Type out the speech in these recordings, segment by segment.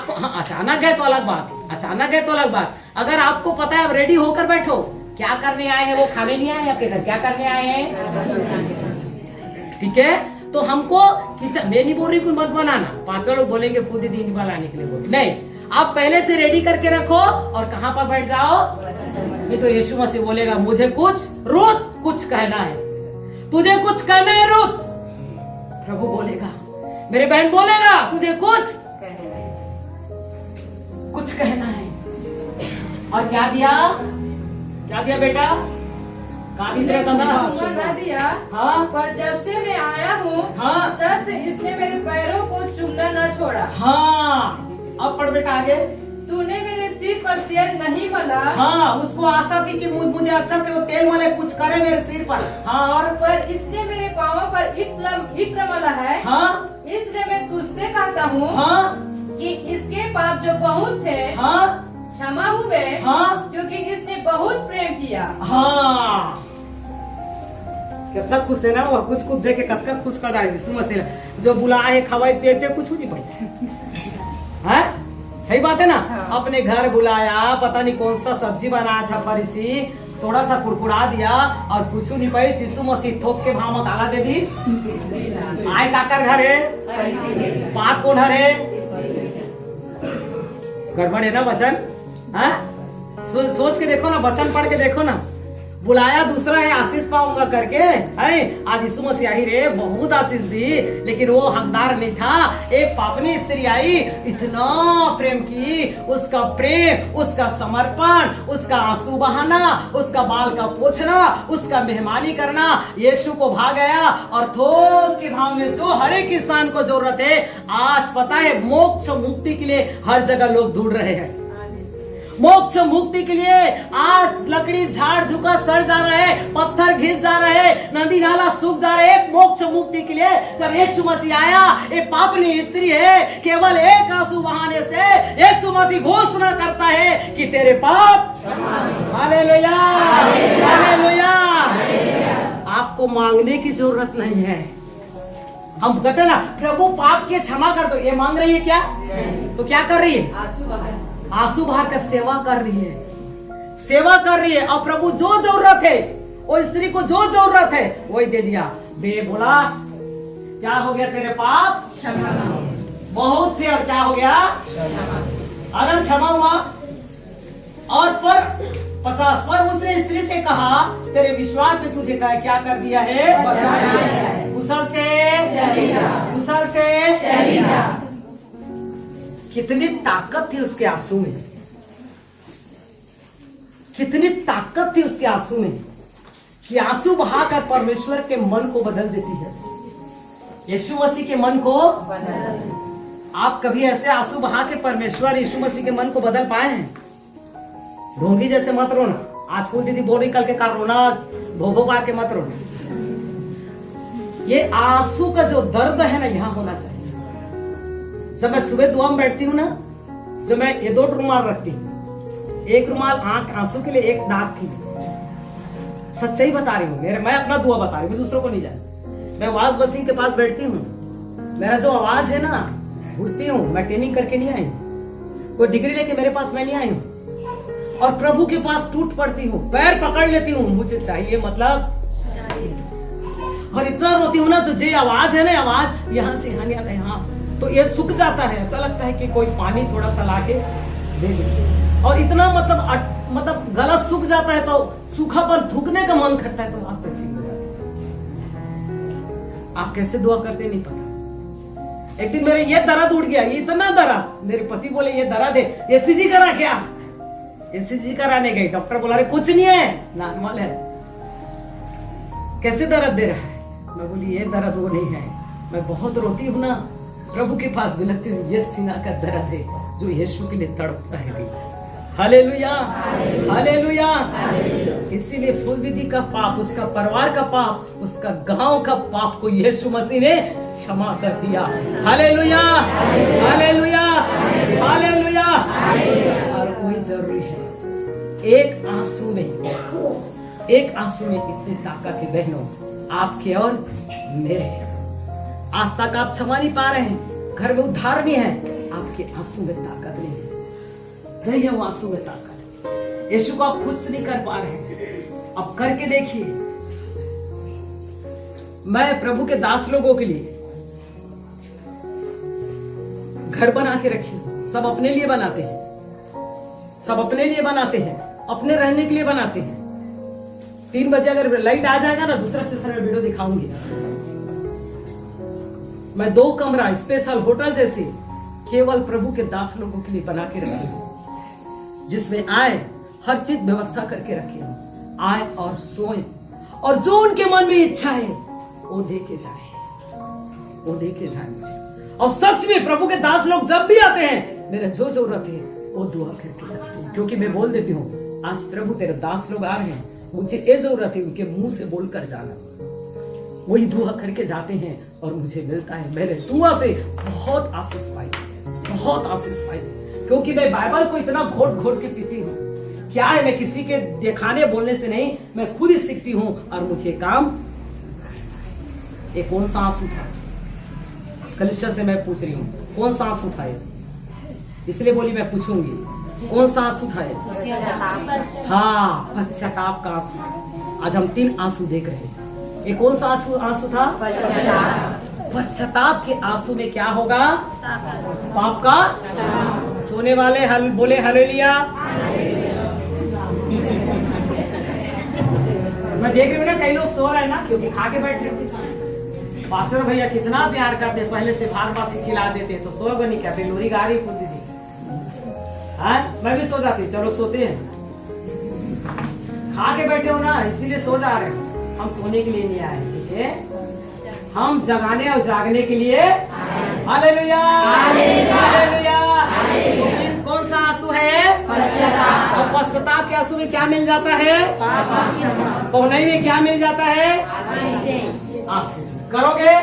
आपको हाँ, अचानक है तो अलग बात, अचानक है तो अलग बात। अगर आपको पता है, आप रेडी होकर बैठो, क्या करने आए हैं, वो खाने नहीं आए आपके घर, क्या करने आए हैं, ठीक है। तो हमको किचन, मैं नहीं बोल रही कोई मत बनाना, पास्टर लोग बोलेंगे फूदी दीन बनाने के लिए बोल, नहीं, आप पहले से रेडी करके रखो और कहां पर बैठ जाओ। ये तो यीशु मसीह बोलेगा, मुझे कुछ रुत कुछ कहना है, तुझे कुछ कहना है रुत, प्रभु बोलेगा, मेरे बहन बोलेगा तुझे कुछ कहना है। और क्या दिया, क्या दिया बेटा, कहाँ तीसरा ना दिया। हाँ, पर जब से मैं आया हूँ, हाँ, तब से इसने मेरे पैरों को चूमना न छोड़ा। हाँ, अब पढ़ बेटा आगे। तूने मेरे सिर पर तेल नहीं मला। हाँ, उसको आशा थी कि मुझे अच्छा से वो तेल वाले कुछ करे मेरे सिर पर। हाँ, और पर इसने मेरे पाँवों पर इत्र मला है। हाँ, इसलिए मैं तुझसे कहता हूँ, हाँ, कि इसके पाप जो बहुत थे, हाँ, क्षमा हुए, हाँ, क्योंकि इसने बहुत प्रेम किया। हाँ, कितना खुश है ना वो, कुछ कुछ देखे कितना खुश कर रहा है यीशु मसीह, जो बुलाए खवाए देते कुछ नहीं पैसे, हैं, सही बात है ना। हाँ। अपने घर बुलाया, पता नहीं कौन सा सब्जी बनाया था फरीसी, थोड़ा सा कुरकुरा दिया और कुछ नहीं पाई, यीशु मसीह थोक के भाव में ताला दे दी। आए काकर घर है, बात कौन है, गड़बड़ है ना वचन, हाँ, सोच के देखो ना, वचन पढ़ के देखो ना, बुलाया दूसरा है आशीष पाऊंगा करके, है आज यीशु मसीह आई रे, बहुत आशीष दी, लेकिन वो हकदार नहीं था। एक पापनी स्त्री आई, इतना प्रेम की, उसका प्रेम, उसका समर्पण, उसका आंसू बहाना, उसका बाल का पोंछना, उसका मेहमानी करना, यीशु को भाग गया। और थोक के भाव में जो हर एक इंसान को जरूरत है, आज पता है मोक्ष मुक्ति के लिए हर जगह लोग ढूंढ रहे हैं। मोक्ष मुक्ति के लिए आज लकड़ी झाड़ झुका सड़ जा रहा है, पत्थर घिस जा रहे हैं, नदी नाला सूख जा रहे हैं। मोक्ष मुक्ति के लिए जब यीशु मसीह आया, एक पापनी स्त्री है, केवल एक आंसू बहाने से यीशु मसीह घोषणा करता है कि तेरे पाप, हालेलुया, हालेलुया। आपको मांगने की जरूरत नहीं है। हम कहते हैं ना, प्रभु पाप के क्षमा कर दो, ये मांग रही है क्या? तो क्या कर रही है? आंसू बहा कर सेवा कर रही है, सेवा कर रही है। और प्रभु जो जरूरत है, वो स्त्री को जो जरूरत है वही दे दिया। बे बोला, क्या हो गया, तेरे पाप क्षमा बहुत थे, और क्या हो गया, अगर क्षमा हुआ। और पर 50 पर उसने स्त्री से कहा, तेरे विश्वास में तुझे क्या कर दिया है, कुशल से चली जा। कितनी ताकत थी उसके आंसू में, कितनी ताकत थी उसके आंसू में, कि आंसू बहाकर परमेश्वर के मन को बदल देती है, यीशु मसीह के मन को बदल। आप कभी ऐसे आंसू बहा के परमेश्वर यीशु मसीह के मन को बदल पाए हैं? ढोंगी जैसे मत रोना, आज फूल दीदी बोल रही, कल के कार रोना, भोभो पार के मत रोना। ये आंसू का जो दर्द है ना, यहाँ होना चाहिए। जब मैं सुबह दुआ में बैठती हूँ ना, जब मैं ये 2 रुमाल रखती हूँ, एक रुमाल आंख आंसू के लिए, एक नाक की। सच्चाई बता रही हूँ, मैं अपना दुआ बता रही हूँ, मैं दूसरों को नहीं जानती। मैं आवाज बसिंग के पास बैठती हूँ, मेरा जो आवाज है ना, उठती हूँ, मैं ट्रेनिंग करके नहीं आई हूँ, कोई डिग्री लेके मेरे पास मैं नहीं आई हूँ। और प्रभु के पास टूट पड़ती हूँ, पैर पकड़ लेती हूँ, मुझे चाहिए, मतलब और इतना रोती हूँ ना, तो जो आवाज है ना, आवाज यहाँ से यहाँ नहीं आता, यहाँ तो ये सूख जाता है, ऐसा लगता है कि कोई पानी थोड़ा सा लाके दे दे। और इतना मतलब गला सूख जाता है, तो सूखापन थूकने का मन करता है, तो आप कैसे हो जाते, आप कैसे दुआ करते नहीं पता। एक दिन मेरे ये दर्द उड़ गया, ये इतना दर्द, मेरे पति बोले ये दर्द है, ECG करा क्या? ECG कराने गए, डॉक्टर बोला रहे कुछ नहीं है, नॉर्मल है। कैसे दर्द दे रहा है? मैं बोली ये दर्द वो नहीं है, मैं बहुत रोती हूँ ना, प्रभु के पास बिलखती हूँ, ये सीना का दर्द है जो यीशु के लिए तड़पता है। Hallelujah, hallelujah. इसीलिए फूल दीदी का पाप, उसका परिवार का पाप, उसका गांव का पाप को यीशु मसीह ने क्षमा कर दिया। Hallelujah, hallelujah, hallelujah. और वही जरूरी है, एक आंसू में इतनी ताकत है बहनों, आपके और मेरे। आज तक आप क्षमा नहीं पा रहे हैं, घर में उद्धार नहीं है, आप आपके आंसू में ताकत नहीं है, नहीं है वो आंसू में ताकत। यीशु को आप खुद से नहीं कर पा रहे हैं, अब करके देखिए। मैं प्रभु के दास लोगों के लिए घर बना के रखी हूं। सब अपने लिए बनाते हैं, सब अपने लिए बनाते हैं, अपने रहने के लिए बनाते हैं। 3 बजे अगर लाइट आ जाएगा ना, दूसरा सेशन में वीडियो दिखाऊंगी। मैं 2 कमरा स्पेशल होटल जैसे केवल प्रभु के दास लोगों के लिए बना के रखी हूं, जिसमें आए हर चीज व्यवस्था करके रखी हूं, आए और सोए, और जो उनके मन में इच्छा है वो दे के जाए, वो दे के जाए मुझे। और सच में प्रभु के दास लोग जब भी आते हैं, मेरा जो जरूरत है वो दुआ करके जाते हैं, क्योंकि मैं बोल देती हूँ आज प्रभु तेरे दास लोग आ रहे हैं, मुझे ये जरूरत है, उनके मुंह से बोलकर जाना। वही दुआ करके जाते हैं और मुझे मिलता है। मैंने दुआ से बहुत आशीष पाई, बहुत आशीष पाई, क्योंकि मैं बाइबल को इतना घोट घोट के पीती हूँ। क्या है, मैं किसी के दिखाने बोलने से नहीं, मैं खुद ही सीखती हूँ और मुझे काम। ये कौन सा आंसू था? कलिशा से मैं पूछ रही हूँ, कौन सा आंसू था? इसलिए बोली मैं पूछूंगी, कौन सा आंसू था? हाँ, पश्चाताप का आंसू। आज हम 3 आंसू देख रहे हैं। ये कौन सा आंसू था? पश्चाताप के आंसू में क्या होगा? पाप का। सोने वाले हल बोले हालेलुया। मैं देख रही हूँ ना, कई लोग सो रहे हैं ना, क्योंकि खा के बैठ रहे थे। पास्टर भैया कितना प्यार करते, पहले से फार्मासी खिला देते, तो सोएगा नहीं क्या? लोरी गा रही खुद दीदी। मैं भी सो जाती, चलो सोते हैं। खा के बैठे हो ना, इसीलिए सो जा रहे हैं। हम सोने के लिए नहीं आए, ठीक है? हम जगाने और जागने के लिए। Hallelujah, hallelujah. कौन सा आंसू है? पश्चाताप। और पश्चाताप के आंसू में क्या मिल जाता है? पौनाई में क्या मिल जाता है? आशीष। करोगे?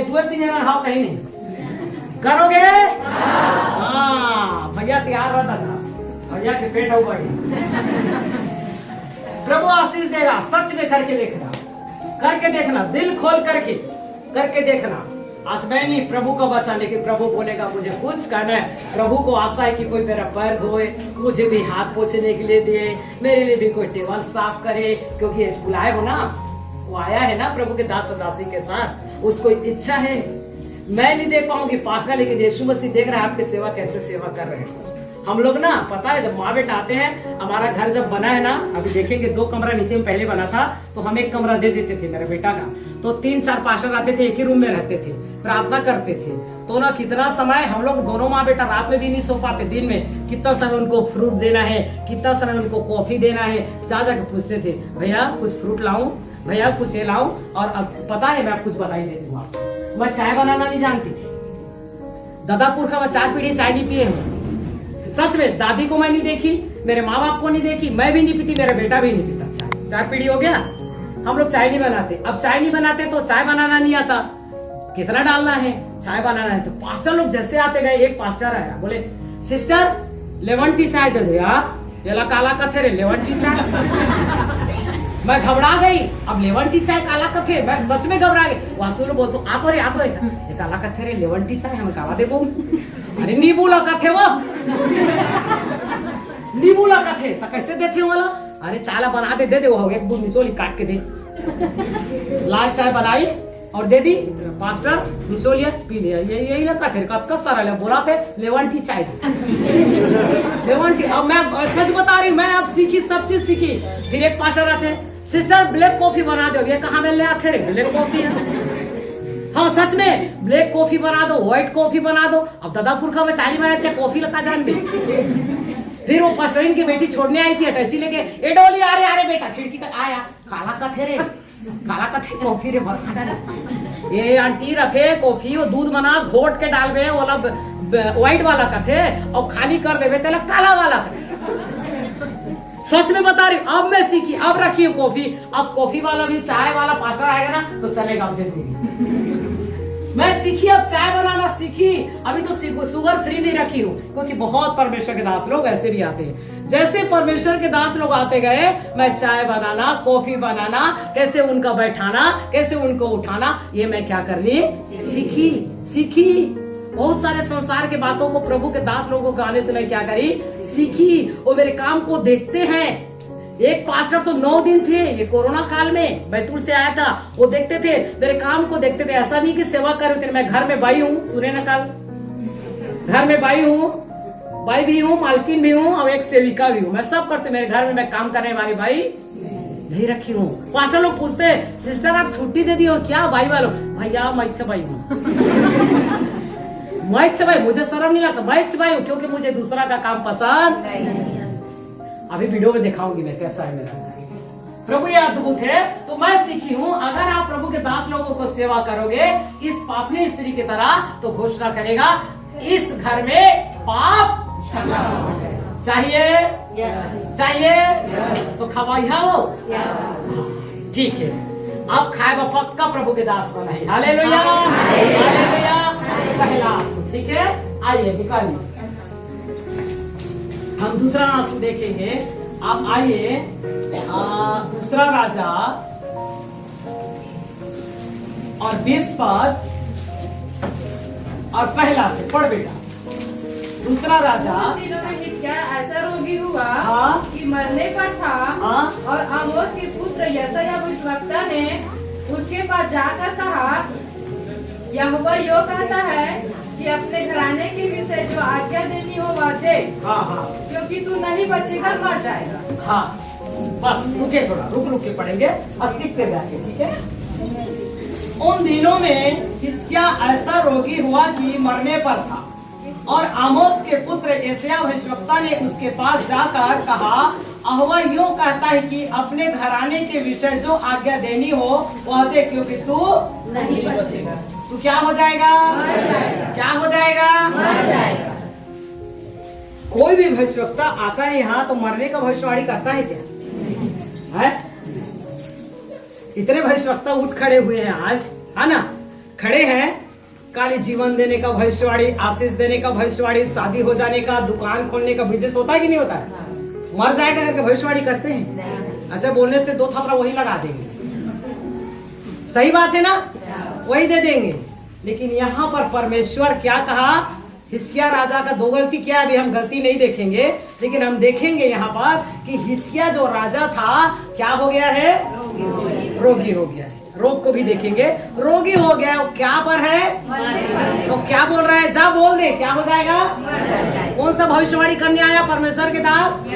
2-3 जन हाँ कहीं नहीं करोगे? हाँ, भैया तैयार रहता था, भैया के पेट हो गई। प्रभु आशीष देगा, सच में करके देखना, करके देखना, दिल खोल करके देखना। आज मैं नहीं प्रभु का बचा, लेकिन प्रभु बोलेगा मुझे कुछ करना है। प्रभु को आशा है कि कोई मेरा पैर धोए, मुझे भी हाथ पोछने के लिए दे, मेरे लिए भी कोई टेबल साफ करे, क्योंकि बुलाए हो ना, वो आया है ना प्रभु के दास और दासी के साथ, उसको इच्छा है। मैं नहीं देख पाऊंगी पास्टर, लेकिन यीशु मसीह देख रहा है आपकी सेवा, कैसे सेवा कर रहे हैं। हम लोग ना, पता है जब माँ बेटा आते हैं, हमारा घर जब बना है ना, अभी देखेंगे 2 कमरा नीचे में पहले बना था, तो हम 1 कमरा दे देते थे मेरे बेटा का, तो 3-4 पास्टर आते थे, एक ही रूम में रहते थे, प्रार्थना करते थे। तो ना कितना समय हम लोग दोनों माँ बेटा रात में भी नहीं सो पाते, दिन में कितना समय उनको फ्रूट देना है, कितना समय उनको कॉफी देना है, जा जाके पूछते थे, भैया कुछ फ्रूट लाऊं, भैया कुछ ये लाऊं। और अब पता है मैं कुछ बता ही नहीं दूंगा, मैं चाय बनाना नहीं जानती थी। दादापुर का मैं 4 पीढ़ी चाय नहीं पिए हूँ, सच में। दादी को मैं नहीं देखी, मेरे माँ बाप को नहीं देखी, मैं भी नहीं पीती, मेरा बेटा भी नहीं पीता चाय। 4 पीढ़ी हो गया हम लोग चाय नहीं बनाते। अब चाय नहीं बनाते तो चाय बनाना नहीं आता, कितना डालना है, चाय बनाना है। तो पास्टर लोग जैसे आते गए, एक पास्टर आया, बोले सिस्टर लेमन टी चाय दे दो यार, ये काला कथे रे लेमन टी चाय। मैं घबरा गई, अब लेमन टी चाय काला कथे, मैं सच में घबरा गई। वासुर बोलतो आ तो रे ये काला कथे रे लेमन टी चाय हम काला देबो। अरे नींबू ला कथे वो, नींबू ला कथे तो कैसे देते वाला? अरे चाला बना दे दे वो, एक बूंद निचोली काट के दे। लाल चाय बनाई और दे दी, पास्टर निचोलिया पी लिया। यही लगा फिर कब सारा ले बोला थे लेमन टी चाय लेमन टी। अब मैं सच बता रही, मैं अब सीखी, सब चीज सीखी। फिर एक पास्टर आते, सिस्टर ब्लैक कॉफी बना दो। ये कहाँ में ले आते रे, ब्लैक कॉफी है। हाँ सच में, ब्लैक कॉफी बना दो, व्हाइट कॉफी बना दो। अब दादापुर का मैं चाय बनाते थे, कॉफी लगा जान दे। फिर वो पास्टरीन की बेटी छोड़ने आई थी अटैची लेके, ए डोली आ रहे बेटा, खिड़की का आया, काला कथे रे, काला कथे कॉफी रे बता दे। ये आंटी रखे कॉफी, वो दूध बना घोट के डालबे, वाला व्हाइट वाला कथे और खाली कर देवे तेला काला वाला कथे। सच में बता रही, अब मैं सीखी, अब रखी है कॉफी। अब कॉफी वाला भी, चाय वाला पास्टर आएगा ना तो चलेगा, अब देखूंगी। मैं सीखी, अब चाय बनाना सीखी। अभी तो शुगर फ्री भी रखी हूँ, क्योंकि बहुत परमेश्वर के दास लोग ऐसे भी आते हैं। जैसे परमेश्वर के दास लोग आते गए, मैं चाय बनाना, कॉफी बनाना, कैसे उनका बैठाना, कैसे उनको उठाना, ये मैं क्या कर ली, सीखी। बहुत सारे संसार के बातों को प्रभु के दास लोगों को आने से मैं क्या करी, सीखी। वो मेरे काम को देखते हैं। एक पास्टर तो 9 दिन थे, ये कोरोना काल में बैतूल से आया था, वो देखते थे, मेरे काम को देखते थे। ऐसा नहीं कि सेवा कर रहे थे, मैं घर में बाई हूँ, सुने ना कल, घर में बाई हूँ, बाई भी हूँ, मालकिन भी हूँ और एक सेविका भी हूँ। मैं सब करते, मेरे घर में मैं काम करने वाली बाई नहीं रखी हूँ। पास्टर लोग पूछते हैं, सिस्टर आप छुट्टी दे दी हो क्या बाई वालों? भैया मैं इच्छा बाई हूँ मैं इच्छा बाई, मुझे शर्म नहीं लगता, मैं इच्छा बाई हूँ, क्योंकि मुझे दूसरा का काम पसंद नहीं। अभी वीडियो में दिखाऊंगी मैं कैसा है मेरा। प्रभु ये अद्भुत है। तो मैं सीखी हूँ, अगर आप प्रभु के दास लोगों को सेवा करोगे इस पापनी स्त्री की तरह, तो घोषणा करेगा इस घर में पाप चाहिए, चाहिए तो खवाइया हो, ठीक है। अब खाए पक्का प्रभु के दास बना है। Hallelujah, hallelujah. पहला आंसू, ठीक है, आइए निकालिए। हम दूसरा आंसू देखेंगे। आप आइए, दूसरा राजा और 20 पद और पहला से पढ़ बेटा। दूसरा राजा। उस दिनों में हिजकिय्याह ऐसा रोगी हुआ कि मरने पर था, और आमोस के पुत्र यशायाह भविष्यवक्ता ने उसके पास जाकर कहा, यहोवा यो कहता है कि अपने घराने के विषय जो आज्ञा देनी हो वह दे, क्योंकि तू नहीं बचेगा, मर जाएगा। हाँ, बस रुके, थोड़ा रुक के पढ़ेंगे और सीखते जाएंगे, ठीक है। उन दिनों में हिजकिय्याह ऐसा रोगी हुआ कि मरने पर था, और आमोस के पुत्र यशायाह भविष्यवक्ता ने उसके पास जाकर कहा, यहोवा यूं कहता है कि अपने घराने के विषय जो आज्ञा देनी हो वह दे, क्योंकि तू नहीं बचेगा। तू क्या हो जाएगा? मर जाएगा। क्या हो जाएगा? मर जाएगा। कोई भी भविष्यवक्ता आता है यहाँ तो मरने का भविष्यवाणी करता है क्या? है? इतने भविष्यवक्ता उठ खड़े हुए हैं आज, है ना? खड़े हैं, काली जीवन देने का भविष्यवाणी, आशीष देने का भविष्यवाणी, शादी हो जाने का, दुकान खोलने का, बिजनेस होता है कि नहीं होता है? मर जाएगा करके भविष्यवाणी करते हैं। ऐसे बोलने से 2 थपड़ा वही लगा देंगे। सही बात है ना? वही दे देंगे। लेकिन यहाँ पर परमेश्वर क्या कहा? हिजकिय्याह राजा का 2 गलती क्या, अभी हम गलती नहीं देखेंगे, लेकिन हम देखेंगे यहाँ पर कि हिजकिय्याह जो राजा था क्या हो गया है? रोगी हो गया है। रोग को भी देखेंगे। रोगी हो गया, वो क्या पर है? तो क्या बोल रहा है? जा बोल दे, क्या हो जाएगा? कौन सा भविष्यवाणी करने आया परमेश्वर के दास?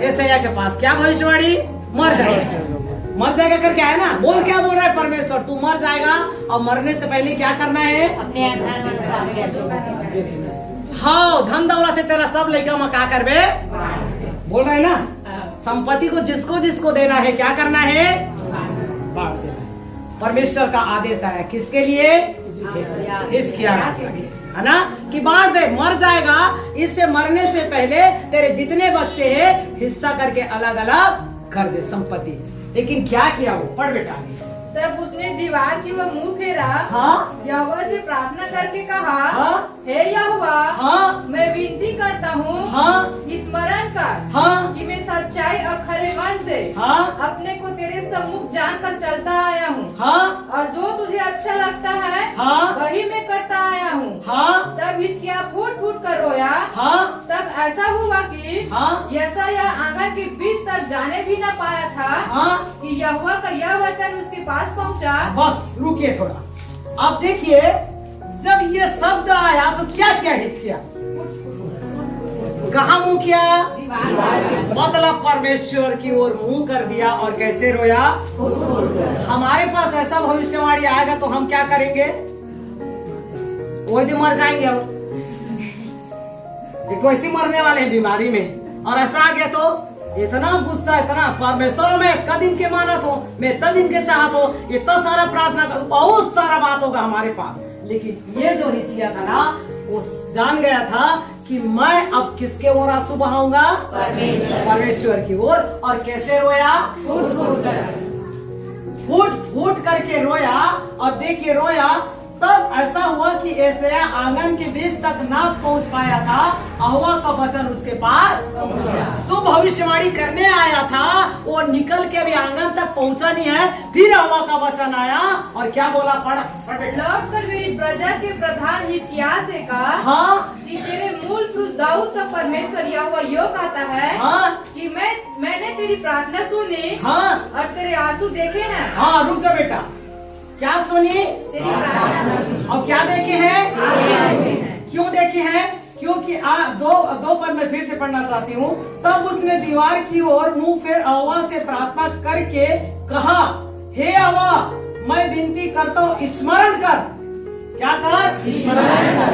यशायाह के पास। क्या भविष्यवाणी? मर जाएगा। मर जाएगा करके आया ना। बोल, क्या बोल रहा है परमेश्वर? तू मर जाएगा, और मरने से पहले क्या करना है? अपने हाँ, धन दौलत है तेरा सब लड़का मका कर बे, बोल रहा है ना। संपत्ति को जिसको जिसको देना है क्या करना है? बांट देना है। परमेश्वर का आदेश आया किसके लिए? हिजकिय्याह राजा, है ना, कि बांट दे। मर जाएगा, इससे मरने से पहले तेरे जितने बच्चे हैं हिस्सा करके अलग अलग कर दे संपत्ति। लेकिन क्या किया वो? पढ़ बेटा। तब उसने दीवार की ओर मुंह फेरा, यहोवा से प्रार्थना करके कहा, हे यहोवा, मैं विनती करता हूँ, स्मरण कर कि मैं सच्चाई और खरे मन से अपने को तेरे सम्मुख जानकर चलता आया हूँ, और जो तुझे अच्छा लगता है वही मैं करता आया हूँ। तब हिजकिय्याह फूट फूट कर रोया। तब ऐसा हुआ कि यशायाह आंगन के बीच तक जाने भी न पाया था कि यहोवा का यह वचन उसके पास पहुंचा। बस रुकिए थोड़ा। अब देखिए, जब ये शब्द आया तो क्या किया हिजकिय्याह? कहाँ मुंह किया? मतलब परमेश्वर की ओर मुंह कर दिया। और कैसे रोया? हमारे पास ऐसा भविष्यवाणी आएगा तो हम क्या करेंगे? वही दिन मर जाएंगे। एक वैसे मरने वाले हैं बीमारी में, और ऐसा आ गया तो इतना गुस्सा, इतना परमेश्वर में कदीम के मानत हो, मैं तदीम के चाहत हो, इतना सारा प्रार्थना करो, बहुत सारा बात होगा हमारे पास। लेकिन ये जो हिजकिय्याह था ना, वो जान गया था कि मैं अब किसके ओर आंसू बहाऊंगा? परमेश्वर की ओर। और कैसे रोया? फूट फूट करके रोया। और देखिए रोया, तब ऐसा हुआ कि एशिया आंगन के बीच तक ना पहुंच पाया था, हवा का वचन उसके पास जो भविष्यवाणी करने आया था वो निकल के अभी आंगन तक पहुंचा नहीं है। फिर हवा का वचन आया और क्या बोला? पढ़ बेटा। लौट कर मेरी प्रजा के प्रधान हिजकिय्याह से कहा हाँ कि तेरे मूल पुरुष दाऊद का परमेश्वर यहोवा यो कहता है हाँ कि मैंने तेरी प्रार्थना सुनी हाँ और तेरे आंसू देखे हैं। हाँ रुक जा बेटा, क्या सुनी? तेरी प्रार्थना सुनी और क्या देखे हैं? आंसू देखे हैं। क्यों देखे हैं? क्योंकि दो पद में फिर से पढ़ना चाहती हूँ। तब उसने दीवार की ओर मुंह फेर हवा से प्रार्थना करके कहा, हे हवा, मैं विनती करता हूँ स्मरण कर। क्या कर? स्मरण कर।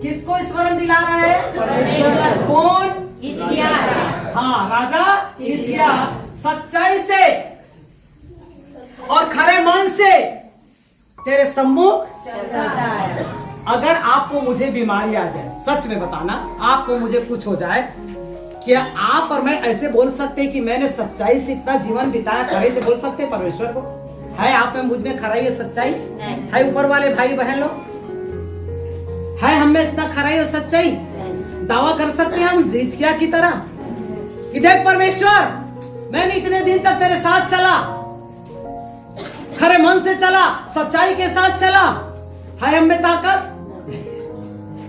किसको स्मरण दिला रहा है? परमेश्वर। कौन? हिजकिय्याह। हाँ, राजा हिजकिय्याह सच्चाई से और खरे मन से तेरे सम्मुख चलता है। अगर आपको मुझे बीमारी आ जाए, सच में बताना, आपको मुझे कुछ हो जाए, क्या आप और मैं ऐसे बोल सकते हैं कि मैंने सच्चाई से इतना जीवन बिताया? खरे से बोल सकते हैं परमेश्वर को? है आप में मुझ में खराई और सच्चाई? है ऊपर वाले भाई बहन लोग? है हम में इतना खराई और सच्चाई? दावा कर सकते हैं हम हिजकिय्याह की तरह कि देख परमेश्वर, मैंने इतने दिन तक तेरे साथ चला, खरे मन से चला, सच्चाई के साथ चला, है हम में ताकत?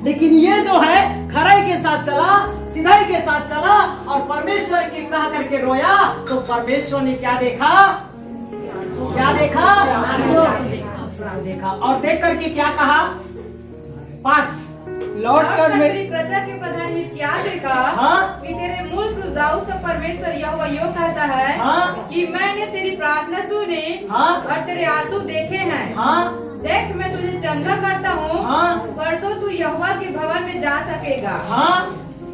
लेकिन ये जो है खराई के साथ चला, सिधाई के साथ चला और परमेश्वर की कहा करके रोया, तो परमेश्वर ने क्या देखा? क्या देखा? आंसू देखा। और देख करके क्या कहा? 5 लौट कर मेरी प्रजा के प्रधान हिजकिय्याह से कहा हाँ? कि तेरे मूल पुरुष दाऊद का परमेश्वर यहोवा यो कहता है हाँ? कि मैंने तेरी प्रार्थना सुनी हाँ? और तेरे आंसू देखे हैं। हाँ? देख मैं तुझे चंगा करता हूँ। हाँ? परसों तू यहोवा के भवन में जा सकेगा। हाँ?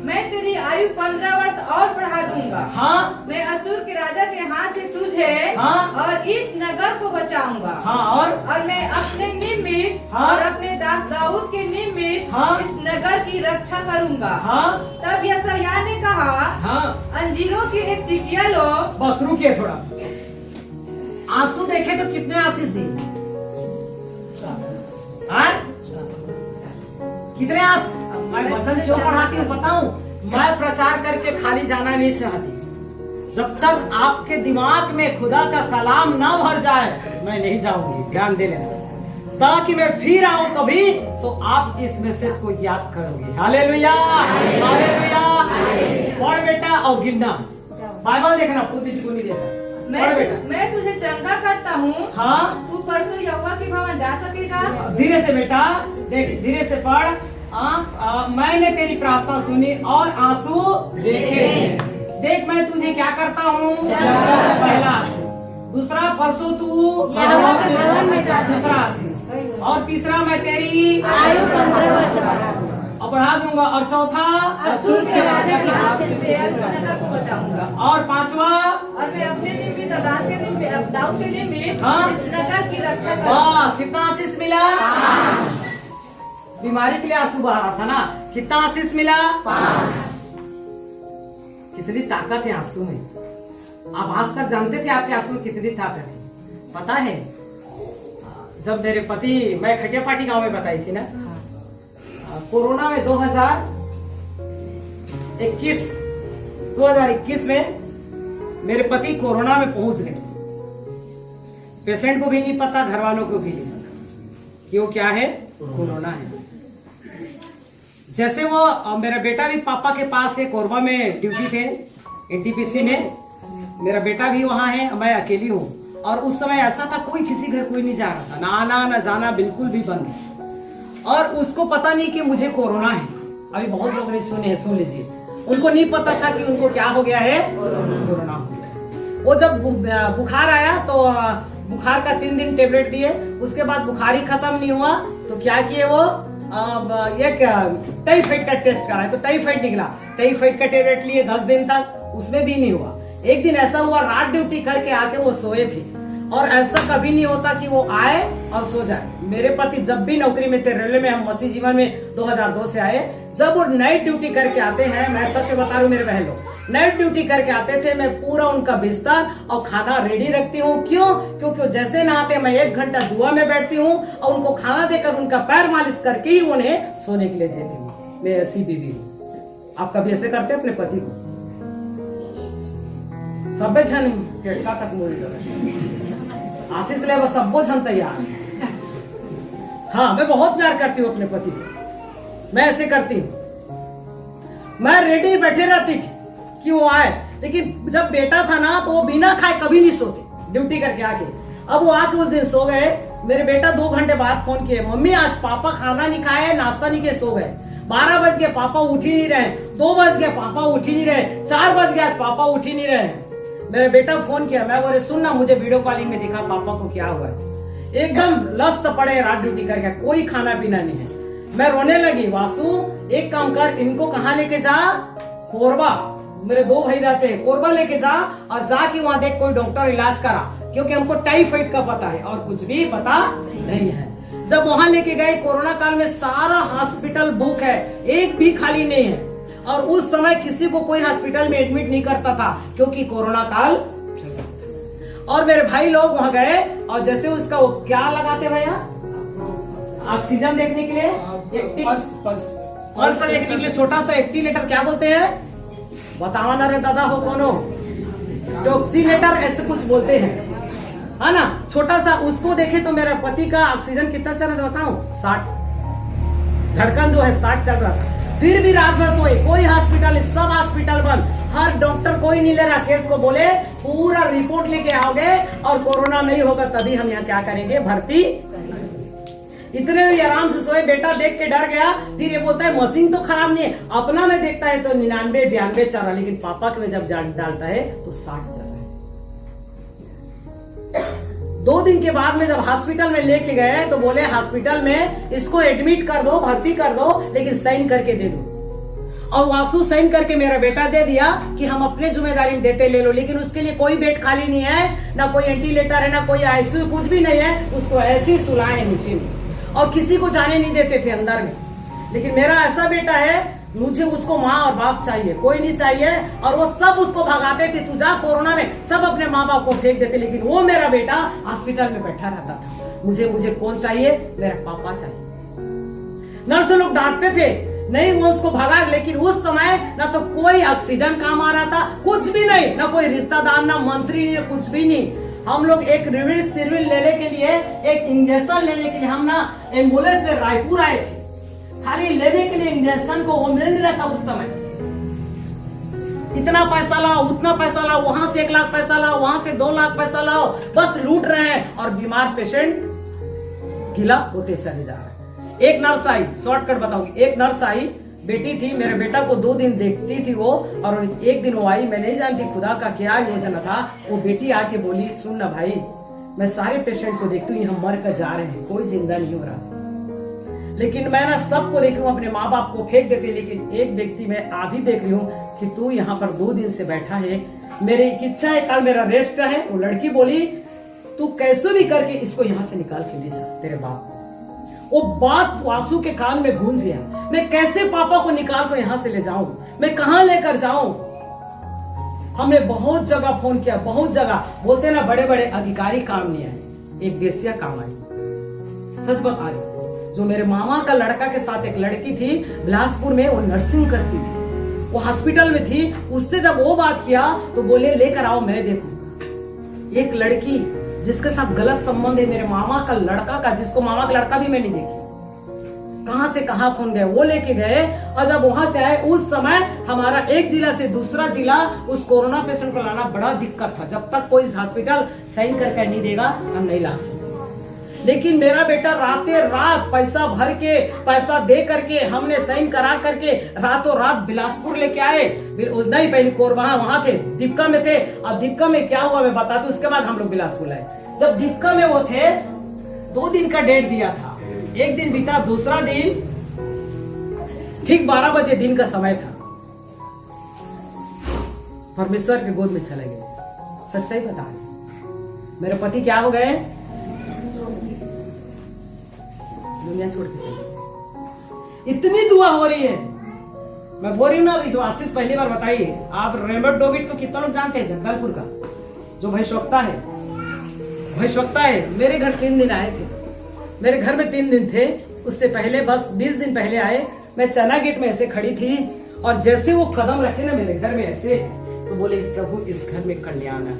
मैं तेरी आयु 15 वर्ष और बढ़ा दूंगा। हाँ? मैं असुर के राजा के हाथ से तुझे हाँ? और इस नगर को बचाऊंगा। हाँ? और मैं अपने निमित्त हाँ? और अपने दास दाऊद के निमित्त हाँ? इस नगर की रक्षा करूंगा। हाँ? तब यशायाह ने कहा, हाँ? अंजीरों की एक टिकिया लो। बस रुकिए थोड़ा सा। आंसू देखे तो कितने आशीष दिए? हाँ? कितने आंसू? मैं वचन क्यों पढ़ाती हूँ बताऊं? मैं प्रचार करके खाली जाना नहीं चाहती। जब तक आपके दिमाग में खुदा का कलाम ना भर जाए, मैं नहीं जाऊंगी। ध्यान दे लेना, ताकि मैं फिर आऊं कभी तो आप इस मैसेज को याद करोगे। Hallelujah, hallelujah. पढ़ बेटा और गिनना, बाइबल देखना, खुद इसको नहीं देखना। पढ़ बेटा। मैं तुझे चंगा करता हूँ। हाँ? तू परसों यहोवा के भवन जा सकेगा। धीरे से बेटा, देख धीरे से पढ़। मैंने तेरी प्रार्थना सुनी और आंसू देखे। देख मैं तुझे क्या करता हूँ? पहला आशीष। दूसरा, परसों तू यहोवा के भवन में जा सकेगा। दूसरा आशीष। और तीसरा, मैं तेरी आयु 15 वर्ष बढ़ा दूंगा। और बढ़ा दूंगा। और चौथा, असुर के राजा के हाथ से इस नगर को बचाऊंगा। और पांचवा, और मैं अपने निमित्त और दास के निमित्त दाऊद के निमित्त हाँ? इस नगर की रक्षा करूंगा। बस कितना आशीष मिला? बीमारी के लिए आंसू बहा रहा था ना, कितना आशीष मिला? 5। कितनी ताकत है आंसू में। आप आज तक जानते थे आपके आंसू में कितनी ताकत है? पता है, जब मेरे पति, मैं खटियापाटी गांव में बताई थी ना, कोरोना में 2021 में मेरे पति कोरोना में पहुंच गए। पेशेंट को भी नहीं पता, घर वालों को भी नहीं पता कि वो क्या है, कोरोना है। जैसे वो, मेरा बेटा भी पापा के पास है, कोरबा में ड्यूटी थे, एनटीपीसी में। मेरा बेटा भी वहाँ है, मैं अकेली हूँ। और उस समय ऐसा था, कोई किसी घर कोई नहीं जा रहा था, ना आना ना जाना बिल्कुल भी बंद है। और उसको पता नहीं कि मुझे कोरोना है। अभी बहुत लोग ने सुने हैं, सुन लीजिए। उनको नहीं पता था कि उनको क्या हो गया है, कोरोना हो गया। वो जब बुखार आया तो बुखार का 3 दिन टेबलेट दिए, उसके बाद बुखार ही खत्म नहीं हुआ तो क्या किए वो, एक टाइफाइड का टेस्ट कराया तो टाइफाइड निकला। टाइफाइड का टेबलेट लिए 10 दिन तक, उसमें भी नहीं हुआ। एक दिन ऐसा हुआ, रात ड्यूटी करके आके वो सोए थे। और ऐसा कभी नहीं होता कि वो आए और सो जाए। मेरे पति जब भी नौकरी में थे, रेलवे में, हम मसीह जीवन में 2002 से आए, जब वो नाइट ड्यूटी करके आते हैं, मैं सच में बता रहा हूँ मेरे बहन लोग, नाइट ड्यूटी करके आते थे, मैं पूरा उनका बिस्तर और खाना रेडी रखती हूँ। क्यों? क्योंकि जैसे नहाते मैं 1 घंटा दुआ में बैठती हूँ और उनको खाना देकर उनका पैर मालिश करके ही उन्हें सोने के लिए देती हूँ। मैं ऐसी बीवी हूँ। आप कभी ऐसे करते हैं अपने पति को? सब जन तक मोड़ी कर आशीष ले वो सब जन तैयार। हाँ, मैं बहुत प्यार करती हूँ अपने पति को। मैं ऐसे करती हूँ, मैं रेडी बैठे रहती थी कि वो आए, लेकिन जब बेटा था ना तो वो बिना खाए कभी नहीं सोते ड्यूटी करके आके। अब वो आके उस दिन सो गए। मेरे बेटा 2 घंटे बाद फोन किए, मम्मी आज पापा खाना नहीं खाए, नाश्ता नहीं किए, सो गए। 12 बज गए, पापा उठ ही नहीं रहे। 2 बज गए, पापा उठ ही नहीं रहे। 4 बज गए, आज पापा उठ ही नहीं रहे। मेरे बेटा फोन किया, मैं बोले सुन ना, मुझे वीडियो कॉलिंग में दिखा पापा को क्या हुआ है। एकदम लस्त पड़े रात ड्यूटी करके, कोई खाना पीना नहीं है। मैं रोने लगी, वासु एक काम कर, इनको कहाँ लेके जा, कोरबा, मेरे 2 भाई रहते हैं, कोरबा लेके जा और जाके वहां देख कोई डॉक्टर इलाज करा, क्योंकि हमको टाइफाइड का पता है और कुछ भी पता नहीं है। जब वहां लेके गए, कोरोना काल में सारा हॉस्पिटल बुक है, एक भी खाली नहीं है। और उस समय किसी को कोई हॉस्पिटल में एडमिट नहीं करता था, क्योंकि कोरोना काल। और मेरे भाई लोग वहां गए और जैसे उसका वो क्या लगाते भैया, ऑक्सीजन देखने के लिए, पल्स देखने के लिए छोटा सा एक्टीलेटर, क्या बोलते हैं बतावा ना रे दादा हो कोनो, टॉक्सीलेटर ऐसे कुछ बोलते हैं, है ना, छोटा सा। उसको देखे तो मेरा पति का ऑक्सीजन कितना चल रहा था बताऊं, 60 धड़कन जो है 60 चल रहा था। फिर भी रात भर सोए, कोई हॉस्पिटल, सब हॉस्पिटल बंद, हर डॉक्टर कोई नहीं ले रहा केस को। बोले पूरा रिपोर्ट लेके आओगे और कोरोना नहीं होगा तभी हम यहाँ क्या करेंगे, भर्ती। इतने में आराम से सोए, बेटा देख के डर गया। फिर ये बोलता है मशीन तो खराब नहीं है, अपना में देखता है तो 99 92 चल रहा, लेकिन पापा के में जब डालता है तो 60 चल रहा है। 2 दिन के बाद में जब हॉस्पिटल में लेके गए तो बोले हॉस्पिटल में इसको एडमिट कर दो, भर्ती कर दो, लेकिन साइन करके दे दो। और वासु साइन करके मेरा बेटा दे दिया कि हम अपने जिम्मेदारी में देते, ले लो। लेकिन उसके लिए कोई बेड खाली नहीं है, ना कोई वेंटिलेटर है, ना कोई आईसीयू, कुछ भी नहीं है। उसको ऐसे ही सुलाए नीचे में और किसी को जाने नहीं देते थे अंदर में। लेकिन मेरा ऐसा बेटा है, मुझे उसको माँ और बाप चाहिए, कोई नहीं चाहिए। और वो सब उसको भगाते थे, तू जा कोरोना में, सब अपने माँ बाप को फेंक देते। लेकिन वो मेरा बेटा हॉस्पिटल में बैठा रहता था, मुझे कौन चाहिए, मेरा पापा चाहिए। नर्स लोग डांटते थे, नहीं वो उसको भगा। लेकिन उस समय ना तो कोई ऑक्सीजन काम आ रहा था, कुछ भी नहीं, ना कोई रिश्तेदार, ना मंत्री, ना कुछ भी नहीं। हम लोग एक रिविल सिविल लेने के लिए, एक इंजेक्शन लेने के लिए हम ना एम्बुलेंस में रायपुर आए थे, खाली लेने के लिए इंजेक्शन को। वो मिल नहीं रहा था उस समय, इतना पैसा लाओ, उतना पैसा लाओ, वहां से 1 लाख पैसा लाओ, वहां से 2 लाख पैसा लाओ, बस लूट रहे हैं। और बीमार पेशेंट गिला होते चले जा रहे हैं। एक नर्स आई, शॉर्टकट बताऊंगी, एक नर्स आई, बेटी थी, मेरे बेटा को 2 दिन देखती थी वो, और एक दिन वो आई, मैं नहीं जानती खुदा का क्या योजना था। वो बेटी आके बोली, सुन ना भाई, मैं सारे पेशेंट को देखती हूँ, यहाँ मर कर जा रहे हैं, कोई जिंदा नहीं हो रहा, लेकिन मैं ना सबको देख रही हूँ, अपने माँ बाप को फेंक देते, लेकिन एक व्यक्ति मैं अभी देख रही हूँ कि तू यहाँ पर 2 दिन से बैठा है, मेरी इच्छा है कल मेरा रेस्ट है। वो लड़की बोली, तू कैसे भी करके इसको यहाँ से निकाल के ले जा तेरे बाप को। वो बात वासु के कान में गूंज गया, मैं कैसे पापा को निकाल कर यहाँ से ले जाऊं, मैं कहाँ लेकर जाऊं। हमने बहुत जगह फोन किया, बहुत जगह, बोलते ना बड़े बड़े अधिकारी काम नहीं आए, एक बेसिया काम आई। सच बता रही, जो मेरे मामा का लड़का के साथ एक लड़की थी बिलासपुर में, वो नर्सिंग करती थी, वो हॉस्पिटल में थी। उससे जब वो बात किया तो बोले लेकर आओ मैं देखूं। एक लड़की जिसके साथ गलत संबंध है मेरे मामा का लड़का का, जिसको मामा का लड़का भी मैं नहीं देखी, कहां से कहां फोन गए, वो लेके गए। और जब वहां से आए, उस समय हमारा एक जिला से दूसरा जिला उस कोरोना पेशेंट को लाना बड़ा दिक्कत था। जब तक कोई हॉस्पिटल साइन करके नहीं देगा हम नहीं ला सकते। लेकिन मेरा बेटा रातें रात पैसा भर के, पैसा दे करके, हमने साइन करा करके रातों रात बिलासपुर लेके आए। नहीं पहले कोरबा वहां थे, दीपका में थे। अब दीपका में क्या हुआ मैं बताता हूँ, उसके बाद हम लोग बिलासपुर आए। जब दीपका में वो थे, 2 दिन का डेट दिया था, एक दिन बीता, दूसरा दिन ठीक 12 बजे दिन का समय था, परमेश्वर के गोद में चले गए। सच्चाई बता रहे, मेरे पति क्या हो गए, दुनिया छोड़ के चले। इतनी दुआ हो रही है, मैं बोल रही हूँ ना अभी, जो आशीष पहली बार बताइए, आप रेमंड डोविड को कितना लोग जानते हैं? जगदलपुर का जो भविष्यवक्ता है, मेरे घर 3 दिन आए थे। मेरे घर में 3 दिन थे, उससे पहले बस 20 दिन पहले आए। मैं चना गेट में ऐसे खड़ी थी और जैसे वो कदम रखे ना मेरे घर में ऐसे, तो बोले प्रभु इस घर में कल्याण है।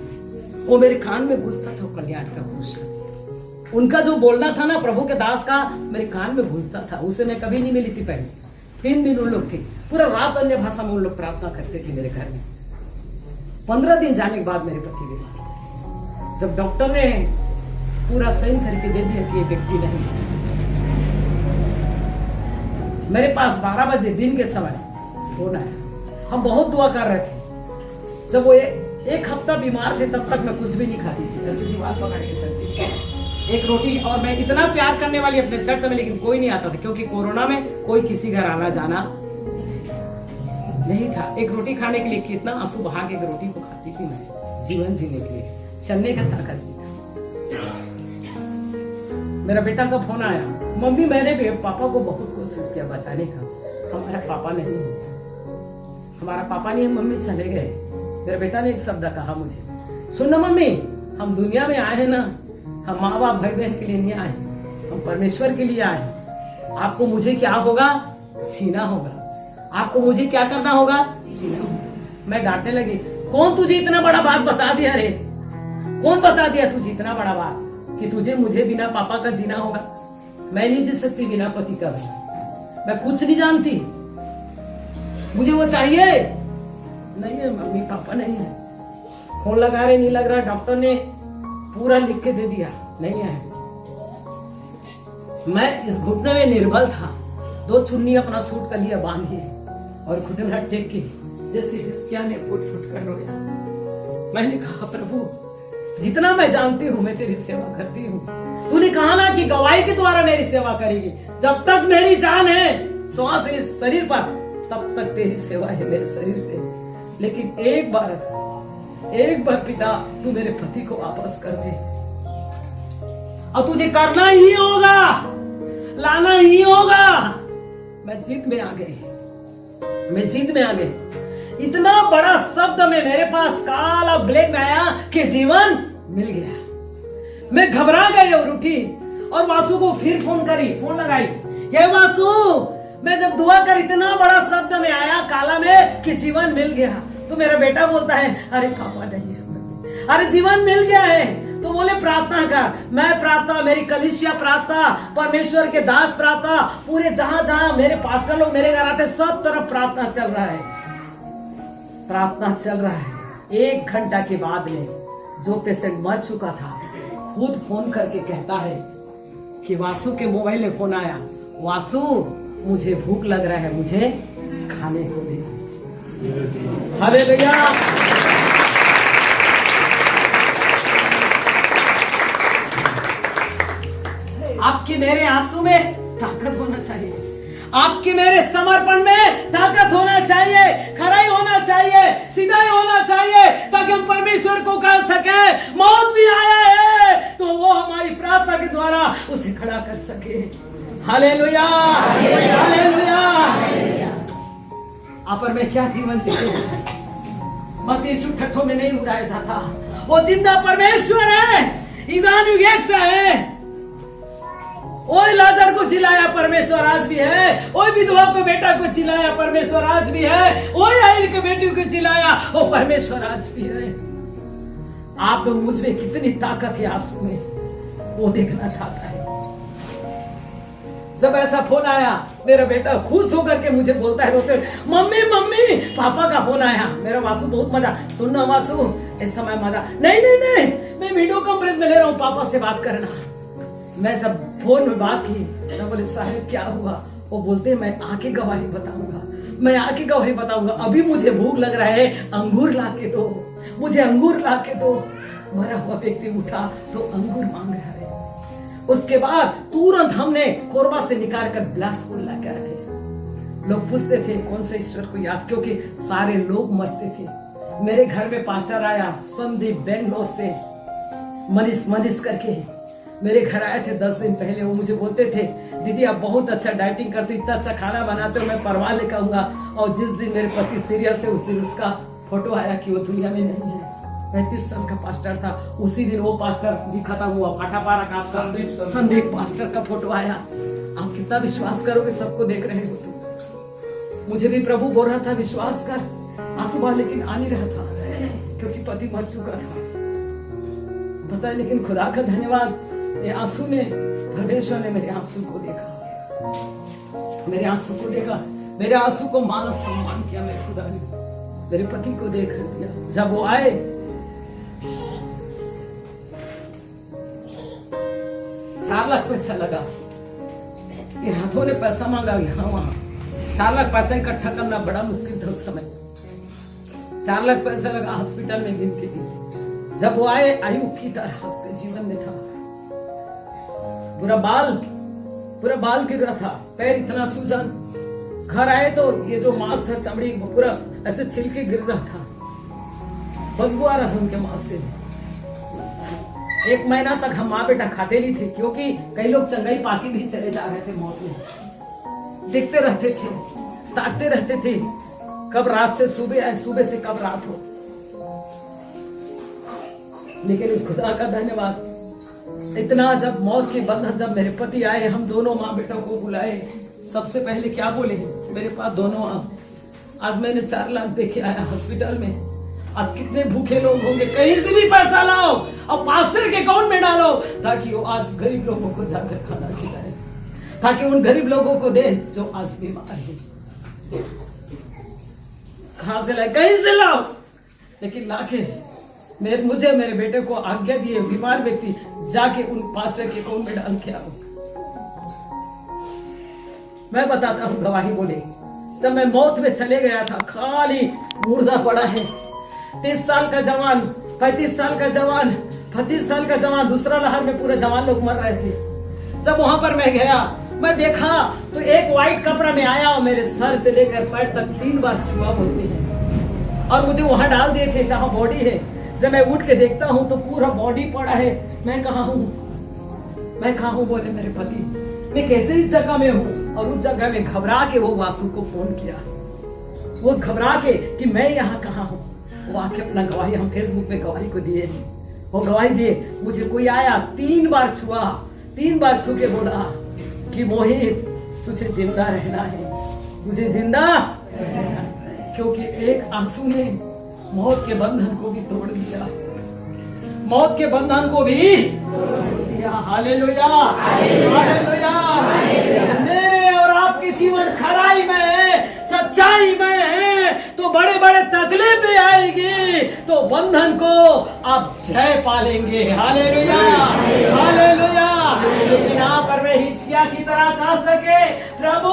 वो मेरे कान में घुसता था कल्याण का घोषणा। उनका जो बोलना था ना प्रभु के दास का, मेरे कान में घुसता था। उसे मैं कभी नहीं मिली थी पहले। 3 दिन उन लोग थे, पूरा रात अन्य भाषा में उन लोग प्रार्थना करते थे मेरे घर में। 15 दिन जाने के बाद मेरे पति बीमार। जब डॉक्टर ने पूरा साइन करके दे दिया कि ये व्यक्ति नहीं, मेरे पास 12 बजे दिन के समय फोन आया। हम बहुत दुआ कर रहे थे। जब वो एक हफ्ता बीमार थे तब तक मैं कुछ भी नहीं खाती थी, ऐसे दीवार पकड़ के चलती थी। एक रोटी, और मैं इतना प्यार करने वाली अपने चर्च में, लेकिन कोई नहीं आता था क्योंकि कोरोना में कोई किसी घर आना जाना नहीं था। एक रोटी खाने के लिए कितना आंसू बहा के एक रोटी को खाती थी मैं, जीवन जीने के लिए, चलने का ताकत नहीं था। मेरा बेटा का फोन आया, मम्मी मैंने भी पापा को बहुत कोशिश किया बचाने का, हमारा पापा नहीं है, हमारा पापा नहीं है, मम्मी चले गए। मेरे बेटा ने एक शब्द कहा मुझे, सुन ना मम्मी, हम दुनिया में आए हैं ना, हम माँ बाप भाई बहन के लिए नहीं आए, हम परमेश्वर के लिए आए। आपको मुझे क्या होगा? सीना होगा। आपको मुझे क्या करना होगा? सीना होगा। मैं डांटने लगी, कौन तुझे इतना बड़ा बात बता दिया रे? कौन बता दिया तुझे इतना बड़ा बात कि तुझे मुझे बिना पापा का जीना होगा? मैं नहीं जी सकती बिना पति का भी। मैं कुछ नहीं जानती, मुझे वो चाहिए। नहीं है मम्मी पापा नहीं है। फोन लगा रहे, नहीं लग रहा। डॉक्टर ने पूरा लिख के दे दिया, नहीं है। मैं इस घुटने में निर्बल था। 2 चुन्नी अपना सूट कर लिया बांधे और घुटना टेक के जैसे हिस्किया ने फुट फुट कर रोया। मैंने कहा प्रभु जितना मैं जानती हूँ मैं तेरी सेवा करती हूँ। तूने कहा ना कि गवाही के द्वारा मेरी सेवा करेगी। जब तक मेरी जान है, श्वास है इस शरीर पर, तब तक तेरी सेवा है मेरे शरीर से। लेकिन एक बार पिता तू मेरे पति को वापस कर दे, और तुझे करना ही होगा, लाना ही होगा। मैं जिद में आ गई। इतना बड़ा शब्द में मेरे पास काला ब्लैक में आया कि जीवन मिल गया। मैं घबरा गई और उठी और वासु को फिर फोन लगाई, ये वासु, मैं जब दुआ कर इतना बड़ा शब्द में आया काला में कि जीवन मिल गया, तो मेरा बेटा बोलता है अरे पापा नहीं है, अरे जीवन मिल गया है। तो बोले प्रार्थना कर। मैं प्रार्थना, मेरी कलीसिया प्रार्थना, परमेश्वर के दास प्रार्थना, पूरे जहां मेरे पास्टर लोग मेरे घर आते सब तरफ प्रार्थना चल रहा है। 1 घंटा के बाद में जो पेशेंट मर चुका था खुद फोन करके कहता है कि वासु के मोबाइल में फोन आया, वासु मुझे भूख लग रहा है, मुझे खाने को दे। हालेलुया। आपके मेरे आंसू में ताकत होना चाहिए, आपके मेरे समर्पण में ताकत होना चाहिए, खराई होना चाहिए, सीधाई होना चाहिए, ताकि हम परमेश्वर को कह सके मौत भी आया है तो वो हमारी प्रार्थना के द्वारा उसे खड़ा कर सके। Hallelujah, hallelujah. आप और मैं क्या जीवन जीते हैं? बस यीशु ठट्ठों में नहीं उड़ाया जाता, वो जिंदा परमेश्वर है, युगानुयुग एक सा है। ओए लाजर को जिलाया परमेश्वर आज भी है, ओए विधवा को बेटा को जिलाया परमेश्वर आज भी है, ओए याईर के बेटी को जिलाया वो परमेश्वर आज भी है। आप मुझ में कितनी ताकत है आंसू में, वो देखना चाहता है। जब ऐसा फोन आया, मेरा बेटा खुश होकर के मुझे बोलता है रोते, मम्मी मम्मी पापा का फोन आया। मेरा वासु बहुत मजा, सुनना वासु इस समय मजा नहीं, मैं वीडियो कॉन्फ्रेंस में ले रहा हूँ, पापा से बात करना। मैं जब फोन में बात की, मैं बोले साहब क्या हुआ? वो बोलते मैं आके गवाही बताऊंगा, अभी मुझे भूख लग रहा है, अंगूर ला के दो, मुझे अंगूर ला के दो। मरा हुआ व्यक्ति उठा तो अंगूर मांग रहा है। उसके बाद तुरंत हमने कोरबा से निकाल कर बिलासपुर ला कर आए। लोग पूछते थे कौन से ईश्वर को याद, क्योंकि सारे लोग मरते थे। मेरे घर में पास्टर आया संदीप बेंगलोर से, मनीष करके मेरे घर आए थे 10 दिन पहले। वो मुझे बोलते थे दीदी आप बहुत अच्छा डाइटिंग करते हो, इतना अच्छा खाना बनाते हो, मैं परवाह ले कहूँगा। और जिस दिन मेरे पति सीरियस थे उस दिन उसका फोटो आया कि वो दुनिया में नहीं है। 35 साल का पास्टर था, उसी दिन वो पास्टर भी खत्म हुआ। फाटापारा का आपका संदीप पास्टर का फोटो आया। आप कितना विश्वास करोगे, सबको देख रहे हो तो। मुझे भी प्रभु बोल रहा था विश्वास कर, आंसू बहा, लेकिन आ नहीं रहा था क्योंकि पति मर चुका था, पता है। लेकिन खुदा का धन्यवाद, ये आंसू ने, परमेश्वर ने मेरे आंसू को देखा, मेरे आंसू को देखा, मेरे आंसू को मान सम्मान किया। मेरे खुदा ने मेरे पति को देख दिया। जब वो आए, 4 लाख पैसा लगा, ये हाथों ने पैसा मांगा यहाँ वहां। 4 लाख पैसा इकट्ठा करना बड़ा मुश्किल था उस समय। 4 लाख पैसा लगा हॉस्पिटल में गिन के दिन। जब वो आए, आयु की तरह उसके जीवन में था। पूरा बाल गिर रहा था, पैर इतना सूजन। घर आए तो ये जो मांस था, चमड़ी, वो पूरा ऐसे छिलके गिर रहा था, बदबू आ रहा था उनके मांस से। 1 महीना तक हम माँ बेटा खाते नहीं थे, क्योंकि कई लोग चंगाई पाकी भी चले जा रहे थे मौत में। देखते रहते थे, ताकते रहते थे, कब रात से सुबह आए, सुबह से कब रात हो। लेकिन उस खुदा का धन्यवाद, इतना जब मौत के बंधन, जब मेरे पति आए, हम दोनों माँ बेटा को बुलाए। सबसे पहले क्या बोले, मेरे पास दोनों आज मैंने 4 लाख दे के आया हॉस्पिटल में। आज कितने भूखे लोग होंगे, कहीं से भी पैसा लाओ और पास्टर के अकाउंट में डालो, ताकि वो आज गरीब लोगों को जाकर खाना खिलाए, ताकि उन गरीब लोगों को दे जो आज बीमार है। कहां से लाए, कहीं से लाओ, लेकिन लाके मुझे मेरे बेटे को आज्ञा दिए, बीमार व्यक्ति जाके उन पास्टर के अकाउंट में डाल के आओ। मैं बताता हूँ, गवाही बोले, जब मैं मौत में चले गया था, खाली मुर्दा पड़ा है। 30 साल का जवान, 35 साल का जवान, 25 साल का जवान, दूसरा लहर में पूरे जवान लोग मर रहे थे। जब वहां पर मैं गया, मैं देखा तो एक व्हाइट कपड़ा में आया और मेरे सर से लेकर पैर तक 3 बार छुआ बोलते हैं, और मुझे वहां डाल दिए थे जहां बॉडी है। जब मैं उठ के देखता हूं तो पूरा बॉडी पड़ा है। मैं कहाँ हूँ, मैं कहाँ हूँ, बोले मेरे पति, मैं कैसे इस जगह में हूँ। और उस जगह में घबरा के वो वासु को फोन किया, वो घबरा के कि मैं यहाँ कहाँ हूँ। वो आके अपना गवाही हम फेसबुक पे गवाही को दिए, वो गवाही दिए, मुझे कोई आया 3 बार छुआ, 3 बार छू के बोला कि मोहित तुझे जिंदा रहना है, तुझे जिंदा रहना है। क्योंकि एक आंसू ने मौत के बंधन को भी तोड़ दिया, मौत के बंधन को भी तोड़ दिया। Hallelujah, hallelujah. मेरे और आपके जीवन खराई में, सच्चाई में तो बड़े बड़े तकलीफें आएगी, तो बंधन को आप जय पालेंगे। Hallelujah, hallelujah. लेकिन आप पर मैं हिचकिया की तरह कह सके, प्रभु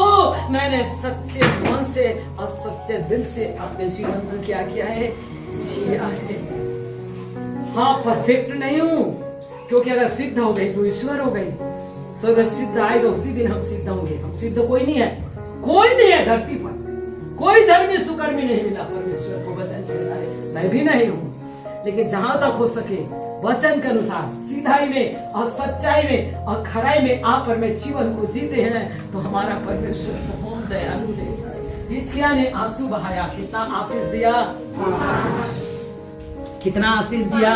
मैंने सच्चे मन से और सच्चे दिल से अपने जीवन को क्या किया है, जिया है। हाँ, परफेक्ट नहीं हूँ, क्योंकि अगर सिद्ध हो गई तो ईश्वर हो गई। सो अगर सिद्ध आएगा उसी दिन हम सिद्ध होंगे। हम सिद्ध कोई नहीं है, कोई नहीं है धरती पर, कोई धर्मी सुकर्मी नहीं मिला परमेश्वर को वचन कहता है। मैं भी नहीं हूँ, लेकिन जहां तक हो सके वचन के अनुसार सीधाई में और सच्चाई में और खराई में आप पर में जीवन को जीते हैं, तो हमारा परमेश्वर बहुत दयालु है। हिचकिया ने आंसू बहाया, कितना आशीष दिया, कितना आशीष दिया।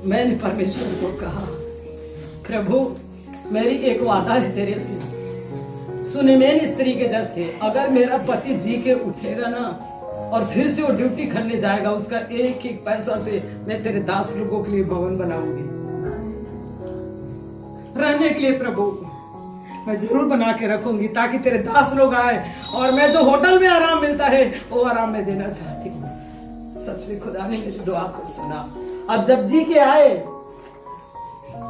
मैंने परमेश्वर को कहा, प्रभु मेरी एक वादा है तेरे से, सुने मेरी स्त्री के जैसे, अगर मेरा पति जी के उठेगा ना और फिर से वो ड्यूटी करने जाएगा, उसका एक एक पैसा से मैं तेरे दास लोगों के लिए भवन बनाऊंगी रहने के लिए। प्रभु मैं जरूर बना के रखूंगी, ताकि तेरे दास लोग आए, और मैं जो होटल में आराम मिलता है वो आराम में देना चाहती हूँ। सच में खुदा ने मेरी दुआ को सुना। अब जब जी के आए,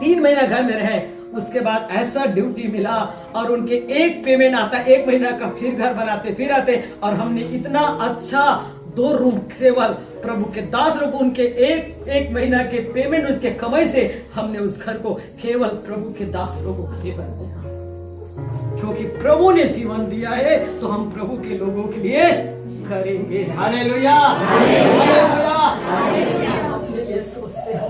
3 महीना घर में रहे, उसके बाद ऐसा ड्यूटी मिला, और उनके एक पेमेंट आता, 1 महीना का, फिर घर बनाते, फिर आते, और हमने इतना अच्छा 2 रूम केवल प्रभु के दास लोग, उनके एक महीना के पेमेंट, उनके कमाई से हमने उस घर को केवल प्रभु के दास लोगों के लिए बनाया। क्योंकि प्रभु ने जीवन दिया है, तो हम प्रभु के लोगों के लिए करेंगे। Hallelujah, hallelujah. अपने लिए सोचते हो,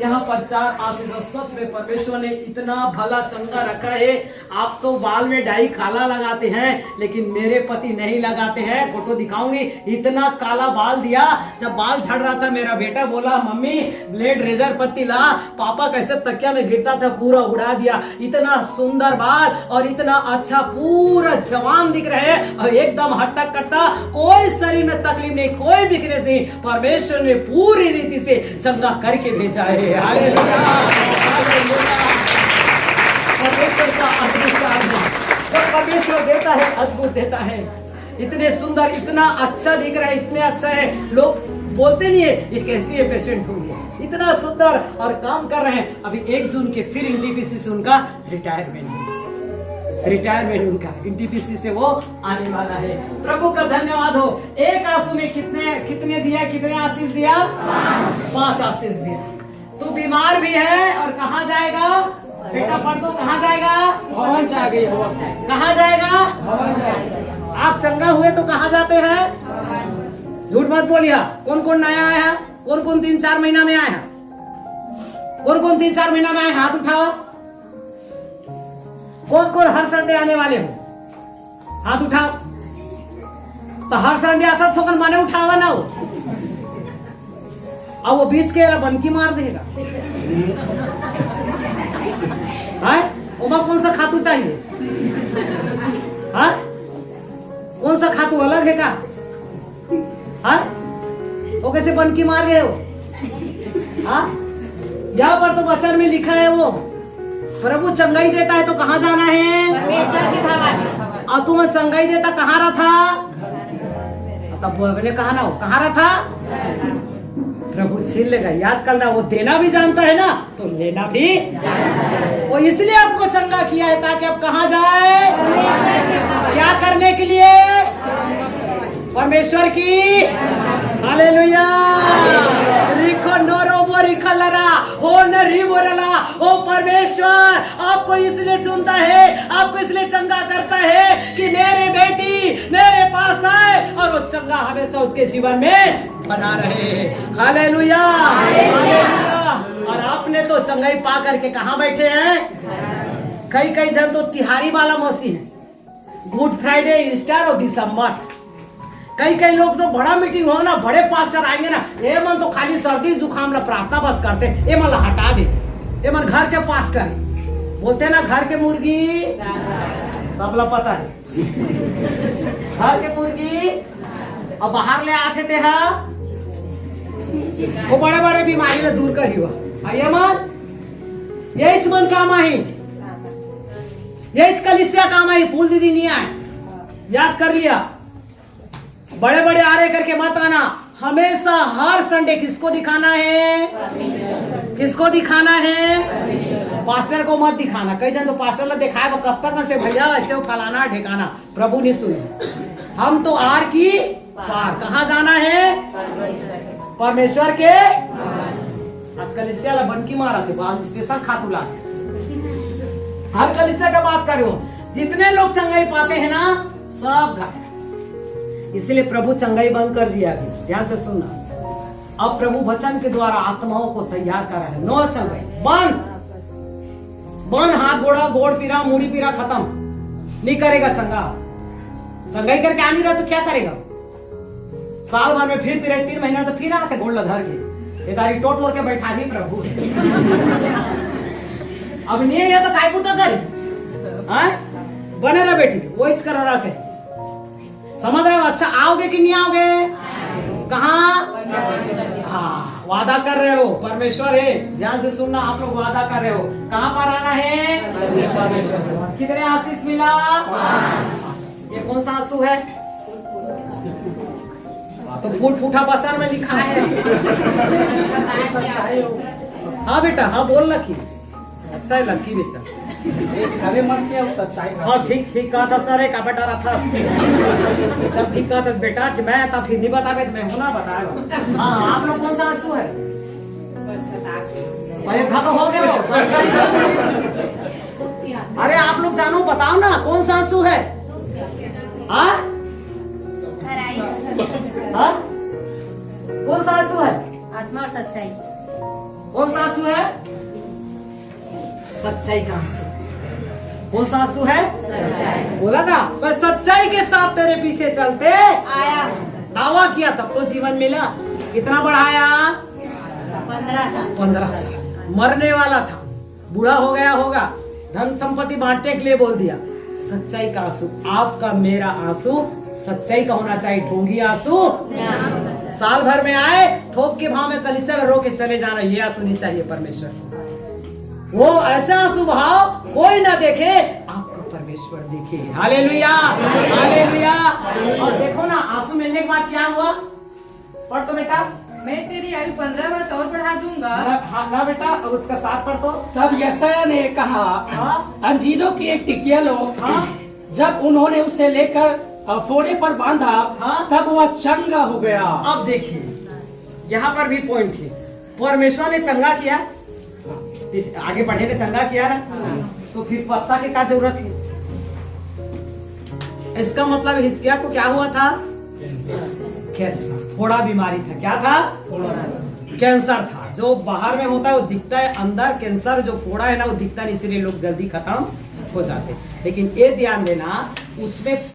यहाँ पर 4 आशीष। और सच में परमेश्वर ने इतना भला चंगा रखा है। आप तो बाल में डाई काला लगाते हैं, लेकिन मेरे पति नहीं लगाते हैं। फोटो दिखाऊंगी, इतना काला बाल दिया। जब बाल झड़ रहा था मेरा बेटा बोला मम्मी ब्लेड रेजर पत्ती ला। पापा कैसे तकिया में गिरता था पूरा उड़ा दिया। इतना सुंदर बाल और इतना अच्छा, पूरा जवान दिख रहे हैं और एकदम हट्टा कट्टा, कोई शरीर में तकलीफ नहीं, कोई वीकनेस नहीं। परमेश्वर ने पूरी रीति से चंगा करके भेजा है। Hallelujah, hallelujah. परमेश्वर का अद्भुत कार्य है। तो परमेश्वर देता है, अद्भुत देता है। इतने सुंदर, इतना अच्छा दिख रहा है, इतने अच्छा है। लोग बोलते नहीं है ये कैसी है पेशेंट होंगे, इतना सुंदर और काम कर रहे हैं। अभी 1 जून के फिर एनटीपीसी से उनका रिटायरमेंट उनका एनटीपीसी से वो आने वाला है। प्रभु का धन्यवाद हो। एक आंसू में कितने दिया, कितने आशीष दिया? 5 आशीष दिया। तू बीमार भी है और कहाँ जाएगा बेटा? पढ़ दो, कहाँ जाएगा? भवन जाएगा। कहाँ जाएगा? आप चंगा हुए तो कहाँ जाते हैं? झूठ मत बोलिए। कौन कौन नया आया है? कौन कौन 3-4 महीना में आया है? कौन कौन 3-4 महीना में आए? हाथ उठाओ। कौन कौन हर संडे आने वाले हो? हाथ उठाओ। तो हर संडे आता तो कौन माने उठावा ना हो। अब वो बीच के बनकी मार देगा। कौन सा खातू चाहिए? कौन सा खातू अलग है का? वो कैसे बनकी मार रहे हो? यहाँ पर तो वचन में लिखा है वो प्रभु चंगाई देता है तो कहाँ जाना है? परमेश्वर के भवन। और तुम चंगाई देता कहाँ रहा था? तब बोलने कहा ना हो, कहाँ रहा था? प्रभु छीन लेगा। याद करना, वो देना भी जानता है ना तो लेना भी। वो इसलिए आपको चंगा किया है ताकि आप कहाँ जाए? क्या करने के लिए? परमेश्वर की। हालेलुया। रिखो नोरोबो रिखलरा ओ नरीबोरला। ओ परमेश्वर आपको इसलिए चुनता है, आपको इसलिए चंगा करता है कि मेरे बेटी मेरे पास आए और वो चंगा हमेशा उसके जीवन में बना रहे। Hallelujah, hallelujah. और आपने तो चंगाई पा करके कहाँ बैठे हैं? कई जन तो तिहारी वाला मसीह है, गुड फ्राइडे, ईस्टर और दिसंबर। कई लोग तो बड़ा मीटिंग हो ना, बड़े पास्टर आएंगे ना, ये मन तो खाली सर्दी जुकाम ला प्रार्थना बस करते, ये मन हटा दे। ये मन घर के पास्टर बोलते ना, घर के मुर्गी सब ला पता है। घर के मुर्गी और बाहर ले आते थे वो बड़े बड़े बीमारी ले दूर करियो। आइए मन यही मन काम आई, यही कलिसिया काम आई। फूल दीदी नहीं आए, याद कर लिया। बड़े बड़े आ रहे करके मत आना। हमेशा हर संडे किसको दिखाना है? किसको दिखाना है? पास्टर को मत दिखाना। कई जन तो पास्टर ला दिखाए वो कब तक से भैया ऐसे वो फलाना ढेकाना। प्रभु ने सुने, हम तो आर की पार। कहाँ जाना है? परमेश्वर के। आज कलिसिया ला बनकी मारा थे, स्पेशल खातूला हर कलिसिया का बात करो। जितने लोग चंगाई पाते हैं ना सब घायल। इसलिए प्रभु चंगाई बंद कर दिया। ध्यान से सुनना, अब प्रभु वचन के द्वारा आत्माओं को तैयार कर रहा है। नो चंगाई बंद। हाथ गोड़ा गोड़ पीरा मुड़ी पीरा खत्म नहीं करेगा। चंगाई करके आ नहीं रहा तो क्या करेगा? साल भर में फिर 3 महीना तो फिर आते गोड़ धर के ये तारी टोट के बैठा ही प्रभु। अब नहीं है तो काय पुता करे बने रहा बेटी, वही कर रहा के। समझ रहे हो? अच्छा आओगे कि नहीं आओगे? कहाँ? हाँ, वादा कर रहे हो। परमेश्वर है, ध्यान से सुनना। आप लोग वादा कर रहे हो कहाँ पर आना है? परमेश्वर। कितने आशीष मिला? ये कौन सा आंसू है? तो फूट फूटा बचन में लिखा है। हाँ बेटा, हाँ बोल लकी। अच्छा है लकी बेटा। हाँ ठीक कहा था रे का बेटा रहा तब ठीक कहा था बेटा। मैं तब फिर नहीं बतावे तो मैं होना बताएगा। हाँ, आप लोग कौन सा आंसू है? तो हो गया। अरे आप लोग जानो, बताओ ना कौन सा आंसू है? हाँ कौन सा आंसू है? आत्मा और सच्चाई। कौन सा आंसू है? सच्चाई का आंसू। कौन सा आंसू है? बोला ना, मैं सच्चाई के साथ तेरे पीछे चलते आया। दावा किया तब तो जीवन मिला। कितना बढ़ाया? 15 साल। मरने वाला था, बूढ़ा हो गया होगा, धन संपत्ति बांटने के लिए बोल दिया। सच्चाई का आंसू, आपका मेरा आंसू सच्चाई का होना चाहिए, ढोंगी आंसू। साल भर में आए, थोक के भाव में कलीसिया में रो के चले जाना, ये आंसू नहीं चाहिए परमेश्वर। वो ऐसा आंसू भाव कोई ना देखे, आपको परमेश्वर देखे। Hallelujah, hallelujah. और देखो ना, आंसू मिलने के बाद क्या हुआ? पढ़ तो बेटा। मैं तेरी आयु 15 वर्ष और बढ़ा दूंगा। हाँ ना बेटा, अब उसका साथ पढ़ तो। तब यशायाह ने कहा, अंजीरों की एक टिकिया लो। जब उन्होंने उसे लेकर फोड़े पर बांधा, तब वह चंगा हो गया। अब देखिए, यहाँ पर भी पॉइंट है, परमेश्वर ने चंगा किया, आगे बढ़े ने चंगा किया ना, तो फिर पत्ता की क्या जरूरत है? इसका मतलब हिजकिय्याह को क्या हुआ था? कैंसर, फोड़ा बीमारी था। क्या था? कैंसर था। जो बाहर में होता है वो दिखता है, अंदर कैंसर जो फोड़ा है ना वो दिखता नहीं, इसलिए लोग जल्दी खत्म हो जाते। लेकिन ये ध्यान देना, उसमें